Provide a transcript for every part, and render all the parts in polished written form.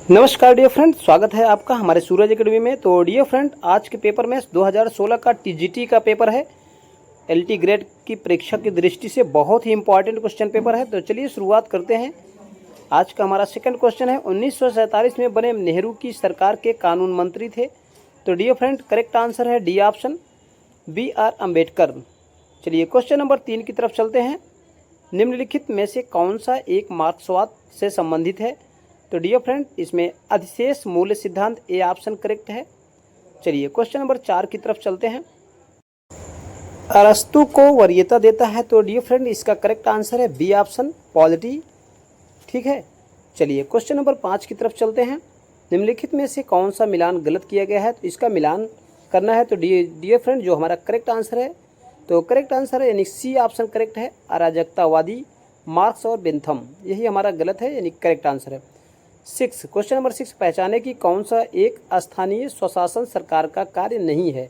नमस्कार dear friend, स्वागत है आपका हमारे सूरज एकेडमी में। तो डियर फ्रेंड, आज के पेपर में 2016 का टीजीटी का पेपर है। एलटी ग्रेड की परीक्षा की दृष्टि से बहुत ही इंपॉर्टेंट क्वेश्चन पेपर है। तो चलिए शुरुआत करते हैं। आज का हमारा सेकंड क्वेश्चन है, 1947 में बने नेहरू की सरकार के कानून मंत्री थे। तो डियर फ्रेंड, करेक्ट आंसर है D option, B R Ambedkar. चलिए क्वेश्चन नंबर 3 की तरफ चलते हैं। निम्नलिखित में से कौन सा एक मार्क्सवाद से संबंधित है? तो डियर फ्रेंड, इसमें अधिशेष मूल्य सिद्धांत ए ऑप्शन करेक्ट है। चलिए क्वेश्चन नंबर 4 की तरफ चलते हैं। अरस्तु को वरीयता देता है। तो डियर फ्रेंड, इसका करेक्ट आंसर है बी ऑप्शन, पॉलिटी। ठीक है। चलिए क्वेश्चन नंबर 5 की तरफ चलते हैं। निम्नलिखित में से कौन सा मिलान गलत किया गया है? तो इसका मिलान करना है। तो डियर फ्रेंड, जो हमारा करेक्ट आंसर है, तो करेक्ट आंसर है यानी सी ऑप्शन करेक्ट है, अराजकतावादी मार्क्स और बेंथम। यही हमारा गलत है यानी करेक्ट आंसर है। 6 क्वेश्चन नंबर 6, पहचाने की कौन सा एक स्थानीय स्वशासन सरकार का कार्य नहीं है?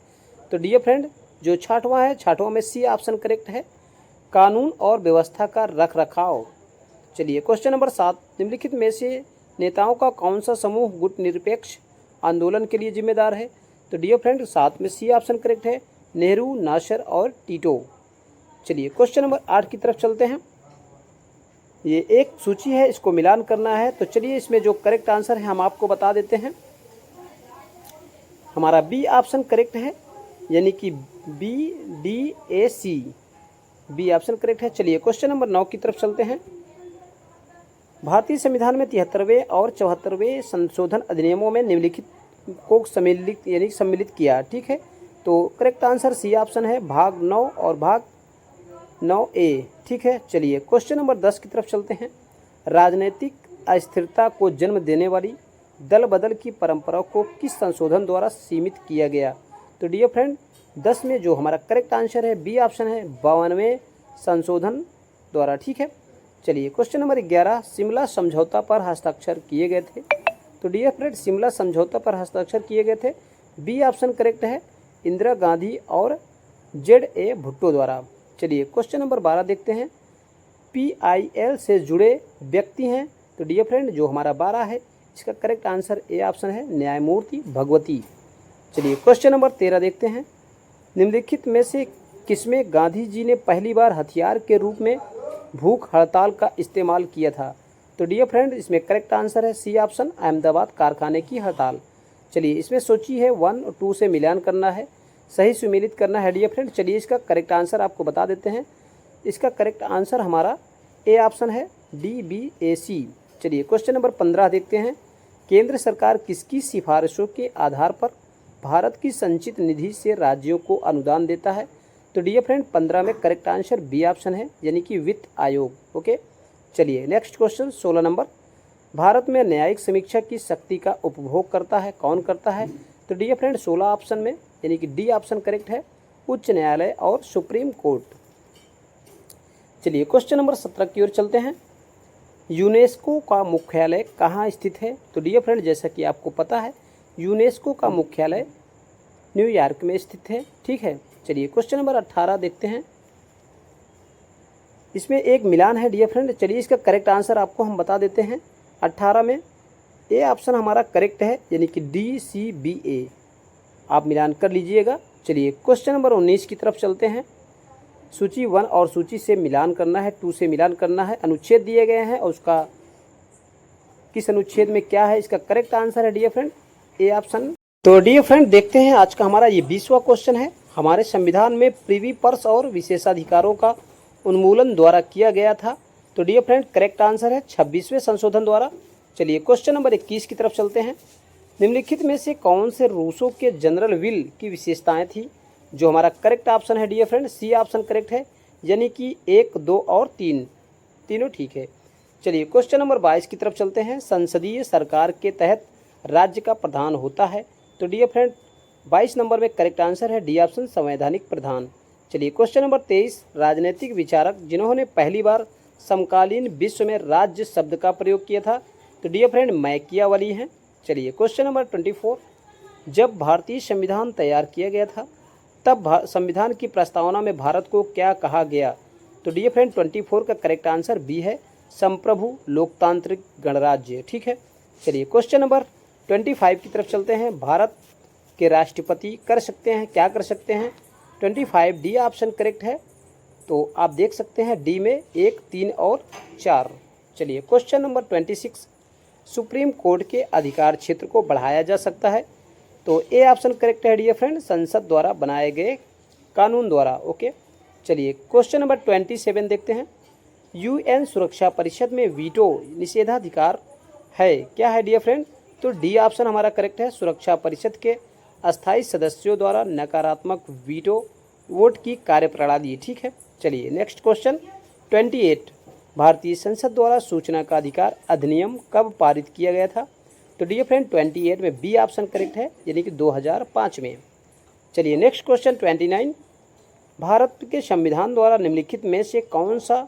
तो डियर फ्रेंड, जो छठवां है, छठवां में सी ऑप्शन करेक्ट है, कानून और व्यवस्था का रख रखाव। चलिए क्वेश्चन नंबर 7, निम्नलिखित में से नेताओं का कौन सा समूह गुट निरपेक्ष आंदोलन के लिए जिम्मेदार है? तो डियर फ्रेंड, 7 में सी ऑप्शन करेक्ट है, नेहरू, नासर और टीटो। चलिए क्वेश्चन नंबर 8 की तरफ चलते हैं। ये एक सूची है, इसको मिलान करना है। तो चलिए इसमें जो करेक्ट आंसर है हम आपको बता देते हैं। हमारा बी ऑप्शन करेक्ट है, यानी कि B D A C, B option correct है। चलिए क्वेश्चन नंबर 9 की तरफ चलते हैं। भारतीय संविधान में 73वें और 74वें संशोधन अधिनियमों में निम्नलिखित को सम्मिलित किया। ठीक है। तो करेक्ट आंसर सी ऑप्शन है, भाग 9 और भाग 9A। ठीक है। चलिए क्वेश्चन नंबर 10 की तरफ चलते हैं। राजनीतिक अस्थिरता को जन्म देने वाली दल बदल की परंपरा को किस संशोधन द्वारा सीमित किया गया? तो डियर फ्रेंड, 10 में जो हमारा करेक्ट आंसर है बी ऑप्शन है, 52वें संशोधन द्वारा। ठीक है। चलिए क्वेश्चन नंबर 11, शिमला समझौता पर हस्ताक्षर किए गए थे। तो डियर फ्रेंड, शिमला समझौता पर हस्ताक्षर किए गए थे, बी ऑप्शन करेक्ट है, इंदिरा गांधी और ZA भुट्टो द्वारा। चलिए क्वेश्चन नंबर 12 देखते हैं। PIL से जुड़े व्यक्ति हैं। तो डियर फ्रेंड, जो हमारा 12 है, इसका करेक्ट आंसर ए ऑप्शन है, न्यायमूर्ति भगवती। चलिए क्वेश्चन नंबर 13 देखते हैं। निम्नलिखित में से किसमें गांधी जी ने पहली बार हथियार के रूप में भूख हड़ताल का इस्तेमाल किया था? तो डियर फ्रेंड, इसमें करेक्ट आंसर है सी ऑप्शन, अहमदाबाद कारखाने की हड़ताल। चलिए इसमें सोची है 1 और 2 से मिलान करना है, सही सुमेलित करना है डियर फ्रेंड। चलिए इसका करेक्ट आंसर आपको बता देते हैं। इसका करेक्ट आंसर हमारा ए ऑप्शन है, DBAC। चलिए क्वेश्चन नंबर 15 देखते हैं। केंद्र सरकार किसकी सिफारिशों के आधार पर भारत की संचित निधि से राज्यों को अनुदान देता है? तो डियर फ्रेंड, 15 में करेक्ट आंसर बी ऑप्शन है, यानी कि वित्त आयोग। ओके। चलिए नेक्स्ट क्वेश्चन 16 नंबर। भारत में न्यायिक समीक्षा की शक्ति का उपभोग करता है, कौन करता है? तो डियर फ्रेंड, 16 ऑप्शन में यानी कि डी ऑप्शन करेक्ट है, उच्च न्यायालय और सुप्रीम कोर्ट। चलिए क्वेश्चन नंबर 17 की ओर चलते हैं। यूनेस्को का मुख्यालय कहाँ स्थित है? तो डियर फ्रेंड, जैसा कि आपको पता है, यूनेस्को का मुख्यालय न्यूयॉर्क में स्थित है। ठीक है। चलिए क्वेश्चन नंबर 18 देखते हैं। इसमें एक मिलान है डियर फ्रेंड। चलिए इसका करेक्ट आंसर आपको हम बता देते हैं। 18 में ए ऑप्शन हमारा करेक्ट है, यानी कि DCBA। आप मिलान कर लीजिएगा। चलिए क्वेश्चन नंबर 19 की तरफ चलते हैं। सूची 1 और सूची से मिलान करना है, 2 से मिलान करना है। अनुच्छेद दिए गए हैं और उसका किस अनुच्छेद में क्या है, इसका करेक्ट आंसर है डियर फ्रेंड ए ऑप्शन। तो डियर फ्रेंड, देखते हैं आज का हमारा ये 20वां क्वेश्चन है। हमारे संविधान में प्रिवी पर्स और विशेषाधिकारों का उन्मूलन द्वारा किया गया था। तो डियर फ्रेंड, करेक्ट आंसर है 26वें संशोधन द्वारा। चलिए क्वेश्चन नंबर 21 की तरफ चलते हैं। निम्नलिखित में से कौन से रूसों के जनरल विल की विशेषताएं थी? जो हमारा करेक्ट ऑप्शन है dear friend, C option correct है, यानी कि 1, 2 और 3 तीनों ठीक है। चलिए क्वेश्चन नंबर 22 की तरफ चलते हैं। संसदीय सरकार के तहत राज्य का प्रधान होता है। तो डियर फ्रेंड, 22 नंबर में करेक्ट आंसर है डी ऑप्शन, संवैधानिक प्रधान। चलिए क्वेश्चन नंबर 23, राजनीतिक विचारक जिन्होंने पहली बार समकालीन विश्व में राज्य शब्द का प्रयोग किया था? तो डियर फ्रेंड, मैकियावली हैं। चलिए क्वेश्चन नंबर 24, जब भारतीय संविधान तैयार किया गया था तब संविधान की प्रस्तावना में भारत को क्या कहा गया? तो डियर फ्रेंड, 24 का करेक्ट आंसर बी है, संप्रभु लोकतांत्रिक गणराज्य। ठीक है। चलिए क्वेश्चन नंबर 25 की तरफ चलते हैं। भारत के राष्ट्रपति कर सकते हैं, क्या कर सकते हैं? 25 डी ऑप्शन करेक्ट है। तो आप देख सकते हैं डी में 1, 3 और 4। चलिए क्वेश्चन नंबर 26, सुप्रीम कोर्ट के अधिकार क्षेत्र को बढ़ाया जा सकता है। तो ए ऑप्शन करेक्ट है डियर फ्रेंड, संसद द्वारा बनाए गए कानून द्वारा। ओके, चलिए क्वेश्चन नंबर 27 देखते हैं। यूएन सुरक्षा परिषद में वीटो निषेधाधिकार है, क्या है डियर फ्रेंड? तो डी ऑप्शन हमारा करेक्ट है, सुरक्षा परिषद के अस्थायी सदस्यों द्वारा नकारात्मक वीटो वोट की कार्यप्रणाली। ठीक है, चलिए नेक्स्ट क्वेश्चन 28, भारतीय संसद द्वारा सूचना का अधिकार अधिनियम कब पारित किया गया था? तो डियर फ्रेंड 28 में बी ऑप्शन करेक्ट है, यानी कि 2005 में। चलिए नेक्स्ट क्वेश्चन 29, भारत के संविधान द्वारा निम्नलिखित में से कौन सा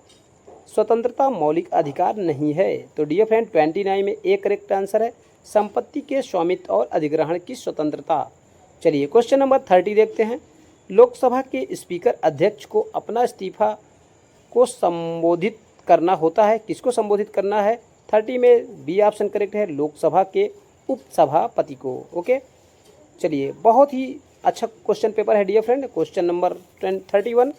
स्वतंत्रता मौलिक अधिकार नहीं है? तो डियर फ्रेंड 29 में एक करेक्ट आंसर है, संपत्ति के स्वामित्व और अधिग्रहण की स्वतंत्रता। चलिए क्वेश्चन नंबर 30 देखते हैं। लोकसभा के स्पीकर अध्यक्ष को अपना इस्तीफा को संबोधित करना होता है, किसको संबोधित करना है? 30 में बी ऑप्शन करेक्ट है, लोकसभा के उपसभापति को। ओके, चलिए बहुत ही अच्छा क्वेश्चन पेपर है डियर फ्रेंड। क्वेश्चन नंबर 31,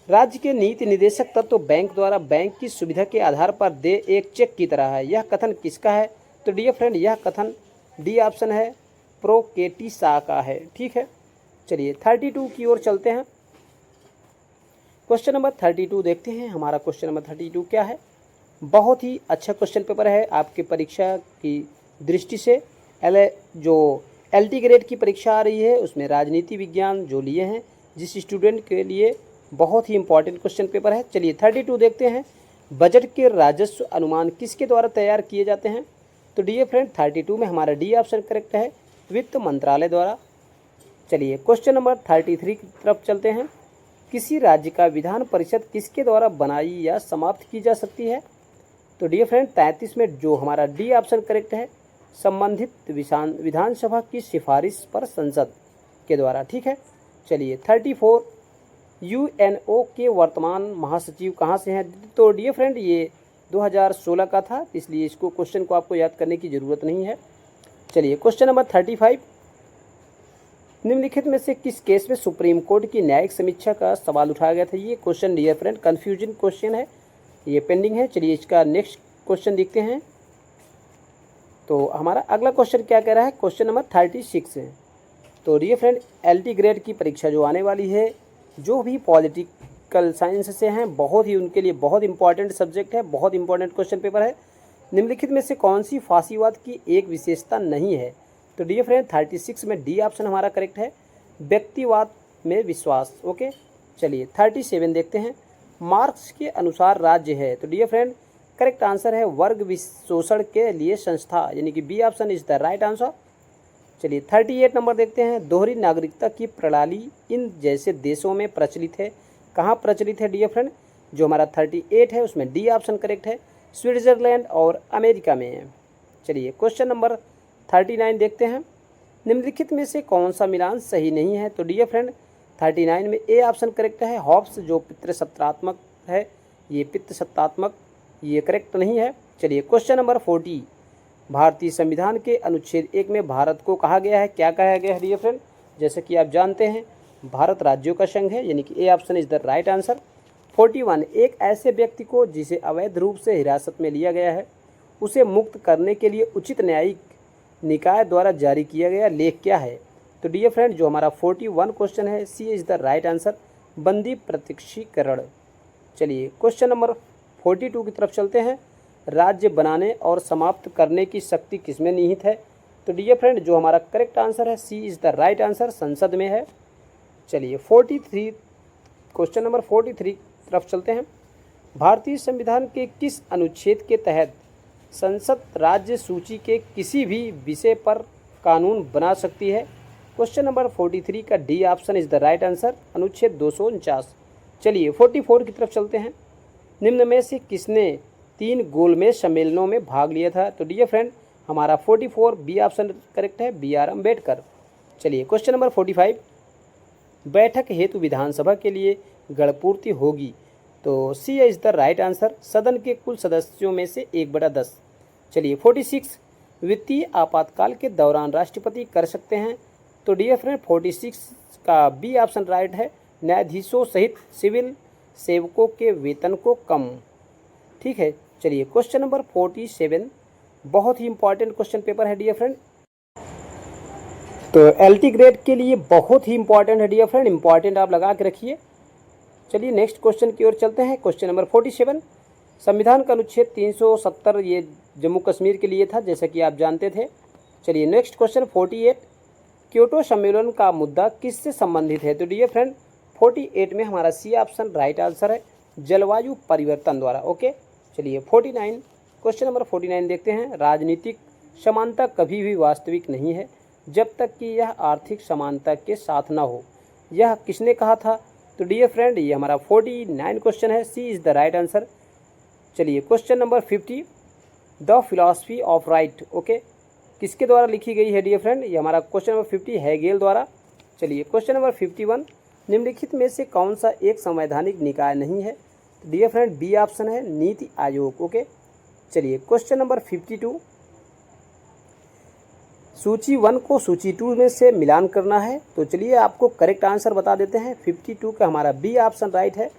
राज्य के नीति निदेशक तत्व बैंक द्वारा बैंक की सुविधा के आधार पर दे एक चेक की तरह है, यह कथन किसका है? तो डियर फ्रेंड यह कथन डी ऑप्शन है, प्रो केटी शाह का है। ठीक है, चलिए 32 की ओर चलते हैं। क्वेश्चन नंबर 32 देखते हैं। हमारा क्वेश्चन नंबर 32 क्या है? बहुत ही अच्छा क्वेश्चन पेपर है आपके परीक्षा की दृष्टि से। जो LT ग्रेड की परीक्षा आ रही है उसमें राजनीति विज्ञान जो लिए हैं जिस स्टूडेंट के लिए बहुत ही इंपॉर्टेंट क्वेश्चन पेपर है। चलिए 32 देखते हैं। बजट के राजस्व अनुमान किसके द्वारा तैयार किए जाते हैं? तो डियर फ्रेंड 32 में हमारा डी ऑप्शन करेक्ट है, वित्त मंत्रालय द्वारा। चलिए क्वेश्चन नंबर 33 की तरफ चलते हैं। किसी राज्य का विधान परिषद किसके द्वारा बनाई या समाप्त की जा सकती है? तो डियर फ्रेंड 33 में जो हमारा डी ऑप्शन करेक्ट है, संबंधित विधानसभा की सिफारिश पर संसद के द्वारा। ठीक है, चलिए 34, UNO के वर्तमान महासचिव कहाँ से हैं? तो डियर फ्रेंड ये 2016 का था, इसलिए इसको क्वेश्चन को आपको याद करने की ज़रूरत नहीं है। चलिए क्वेश्चन नंबर 35, निम्नलिखित में से किस केस में सुप्रीम कोर्ट की न्यायिक समीक्षा का सवाल उठाया गया था? ये question dear friend confusion question है, ये पेंडिंग है। चलिए इसका नेक्स्ट क्वेश्चन देखते हैं। तो हमारा अगला क्वेश्चन क्या कह रहा है? क्वेश्चन नंबर 36 है। तो डियर फ्रेंड LT ग्रेड की परीक्षा जो आने वाली है, जो भी पॉलिटिकल साइंस से हैं, बहुत ही उनके लिए बहुत इंपॉर्टेंट सब्जेक्ट है, बहुत इंपॉर्टेंट क्वेश्चन पेपर है। निम्नलिखित में से कौन सी फासीवाद की एक विशेषता नहीं है? तो डियर फ्रेंड 36 में डी ऑप्शन हमारा करेक्ट है, व्यक्तिवाद में विश्वास। ओके, चलिए 37 देखते हैं। मार्क्स के अनुसार राज्य है, तो डियर फ्रेंड करेक्ट आंसर है वर्ग शोषण के लिए संस्था, यानी कि B option is the right answer. चलिए 38 नंबर देखते हैं। दोहरी नागरिकता की प्रणाली इन जैसे देशों में प्रचलित है, कहाँ प्रचलित है डियर फ्रेंड? जो हमारा 38 है उसमें डी ऑप्शन करेक्ट है, स्विट्जरलैंड और अमेरिका में है। चलिए क्वेश्चन नंबर 39 देखते हैं। निम्नलिखित में से कौन सा मिलान सही नहीं है? तो डियर फ्रेंड 39 में ए ऑप्शन करेक्ट है, हॉब्स जो पितृसत्तात्मक है, ये पितृसत्तात्मक ये करेक्ट नहीं है। चलिए क्वेश्चन नंबर 40, भारतीय संविधान के अनुच्छेद 1 में भारत को कहा गया है, क्या कहा गया है डियर फ्रेंड? जैसे कि आप जानते हैं भारत राज्यों का संघ है, यानी कि A option is the right answer. 41, एक ऐसे व्यक्ति को जिसे अवैध रूप से हिरासत में लिया गया है उसे मुक्त करने के लिए उचित न्यायिक निकाय द्वारा जारी किया गया लेख क्या है? तो डियर फ्रेंड जो हमारा 41 क्वेश्चन है, सी इज द राइट आंसर, बंदी प्रत्यक्षीकरण। चलिए क्वेश्चन नंबर 42 की तरफ चलते हैं। राज्य बनाने और समाप्त करने की शक्ति किसमें निहित है? तो डियर फ्रेंड जो हमारा करेक्ट आंसर है, सी इज द राइट आंसर, संसद में है। चलिए 43 क्वेश्चन नंबर 43 की तरफ चलते हैं। भारतीय संविधान के किस अनुच्छेद के तहत संसद राज्य सूची के किसी भी विषय पर कानून बना सकती है? क्वेश्चन नंबर 43 का D option is the right answer, अनुच्छेद 249। चलिए 44 की तरफ चलते हैं। निम्न में से किसने 3 गोलमेज सम्मेलनों में भाग लिया था? तो डियर फ्रेंड हमारा 44 बी ऑप्शन करेक्ट है, BR अम्बेडकर। चलिए क्वेश्चन नंबर 45, बैठक हेतु विधानसभा के लिए गणपूर्ति होगी, तो सी इज द राइट आंसर, सदन के कुल सदस्यों में से 1/10। चलिए 46 वित्तीय आपातकाल के दौरान राष्ट्रपति कर सकते हैं। तो डियर फ्रेंड 46 का बी ऑप्शन राइट है, न्यायाधीशों सहित सिविल सेवकों के वेतन को कम। ठीक है, चलिए क्वेश्चन नंबर 47 बहुत ही इंपॉर्टेंट क्वेश्चन पेपर है डियर फ्रेंड। तो एलटी ग्रेड के लिए बहुत ही इंपॉर्टेंट है डियर फ्रेंड, इंपॉर्टेंट आप लगा के रखिए। चलिए नेक्स्ट क्वेश्चन की ओर चलते हैं। क्वेश्चन नंबर 47, संविधान का अनुच्छेद 370 ये जम्मू कश्मीर के लिए था, जैसा कि आप जानते थे। चलिए नेक्स्ट क्वेश्चन 48, क्योटो सम्मेलन का मुद्दा किससे संबंधित है? तो डियर फ्रेंड 48 में हमारा सी ऑप्शन राइट आंसर है, जलवायु परिवर्तन द्वारा। ओके, चलिए 49, क्वेश्चन नंबर 49 देखते हैं। राजनीतिक समानता कभी भी वास्तविक नहीं है जब तक कि यह आर्थिक समानता के साथ न हो, यह किसने कहा था? तो डियर फ्रेंड ये हमारा 49 क्वेश्चन है, सी इज़ द राइट आंसर। चलिए question number 50, the philosophy of right, okay, किसके द्वारा लिखी गई है डियर फ्रेंड? ये हमारा क्वेश्चन नंबर 50 हेगेल द्वारा। चलिए क्वेश्चन नंबर 51, निम्नलिखित में से कौन सा एक संवैधानिक निकाय नहीं है? तो डियर फ्रेंड बी ऑप्शन है, नीति आयोग। ओके, चलिए क्वेश्चन नंबर 52, सूची 1 को सूची 2 में से मिलान करना है। तो चलिए आपको करेक्ट आंसर बता देते हैं। 52 का हमारा बी ऑप्शन राइट है,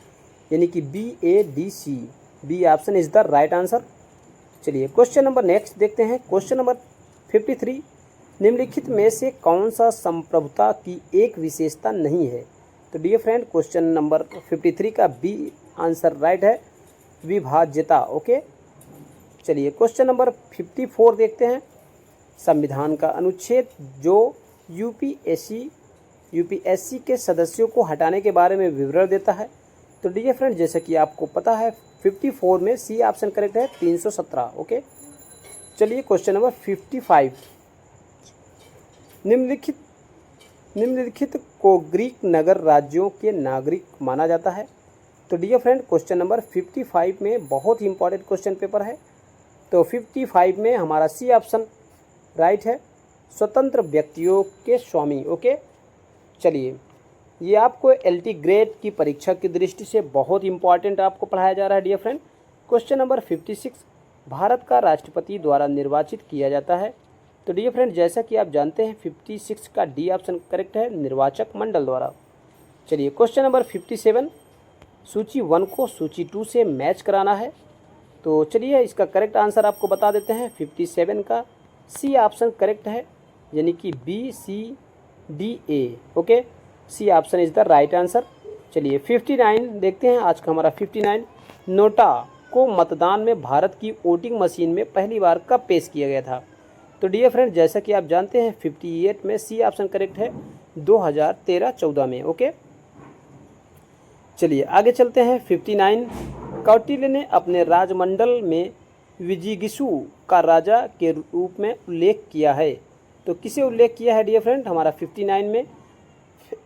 यानी कि BADC, B option is the right answer. चलिए क्वेश्चन नंबर नेक्स्ट देखते हैं। क्वेश्चन नंबर 53, निम्नलिखित में से कौन सा संप्रभुता की एक विशेषता नहीं है? तो डियर फ्रेंड क्वेश्चन नंबर 53 का बी आंसर राइट है, विभाज्यता। ओके, चलिए क्वेश्चन नंबर 54 देखते हैं। संविधान का अनुच्छेद जो यूपीएससी के सदस्यों को हटाने के बारे में विवरण देता है। तो डियर फ्रेंड जैसे कि आपको पता है 54 में सी ऑप्शन करेक्ट है, 317। ओके, चलिए क्वेश्चन नंबर 55, निम्नलिखित को ग्रीक नगर राज्यों के नागरिक माना जाता है। तो डियर फ्रेंड क्वेश्चन नंबर 55 में बहुत ही इंपॉर्टेंट क्वेश्चन पेपर है। तो 55 में हमारा सी ऑप्शन राइट है, स्वतंत्र व्यक्तियों के स्वामी। ओके, चलिए ये आपको एलटी ग्रेड की परीक्षा की दृष्टि से बहुत इंपॉर्टेंट आपको पढ़ाया जा रहा है dear friend. Question number 56, Bharat का राष्ट्रपति द्वारा निर्वाचित किया जाता है। तो डियर फ्रेंड जैसा कि आप जानते हैं 56 का डी ऑप्शन करेक्ट है, निर्वाचक मंडल द्वारा। चलिए क्वेश्चन नंबर 57, सूची 1 को सूची 2 से मैच कराना है। तो चलिए इसका करेक्ट आंसर आपको बता देते हैं। 57 का सी ऑप्शन करेक्ट है, यानी कि BCDA। Okay, C option is the right answer. चलिए 59 देखते हैं आज का हमारा 59, नोटा को मतदान में भारत की वोटिंग मशीन में पहली बार कब पेश किया गया था? तो डियर फ्रेंड जैसा कि आप जानते हैं 58 में सी ऑप्शन करेक्ट है, 2013-14 में। ओके, चलिए आगे चलते हैं। 59, कौटिल्य ने अपने राजमंडल में विजिगिसु का राजा के रूप में उल्लेख किया है। तो किसे उल्लेख किया है डियर फ्रेंड? हमारा 59 में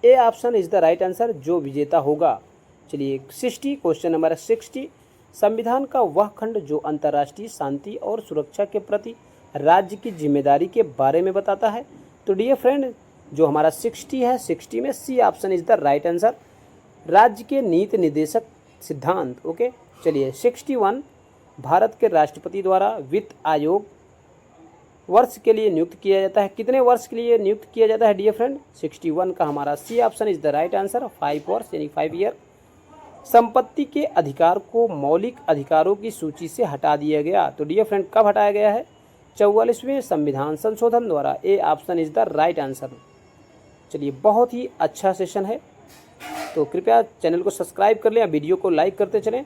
A option is the right answer, जो विजेता होगा। चलिए 60, क्वेश्चन नंबर 60, संविधान का वह खंड जो अंतर्राष्ट्रीय शांति और सुरक्षा के प्रति राज्य की जिम्मेदारी के बारे में बताता है। तो डियर फ्रेंड जो हमारा 60 है, 60 में C option is the right answer, राज्य के नीति निर्देशक सिद्धांत। ओके, चलिए 61, भारत के राष्ट्रपति द्वारा वित्त आयोग वर्ष के लिए नियुक्त किया जाता है। कितने वर्ष के लिए नियुक्त किया जाता है डियर फ्रेंड? 61 का हमारा C option is the right answer, 5 वर्ष यानी 5 ईयर। संपत्ति के अधिकार को मौलिक अधिकारों की सूची से हटा दिया गया। तो डियर फ्रेंड कब हटाया गया है? 44वें संविधान संशोधन द्वारा। A option is the right answer. चलिए बहुत ही अच्छा सेशन है, तो कृपया चैनल को सब्सक्राइब कर लें, वीडियो को लाइक करते चलें।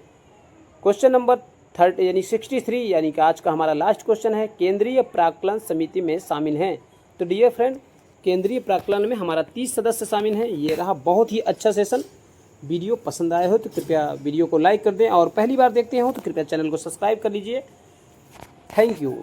क्वेश्चन नंबर 30 यानी 63 यानी कि आज का हमारा लास्ट क्वेश्चन है, केंद्रीय प्राक्कलन समिति में शामिल हैं। तो डियर फ्रेंड केंद्रीय प्राक्कलन में हमारा 30 सदस्य शामिल हैं। ये रहा बहुत ही अच्छा सेशन। वीडियो पसंद आए हो तो कृपया वीडियो को लाइक कर दें, और पहली बार देखते हो तो कृपया चैनल को सब्सक्राइब कर लीजिए। Thank you.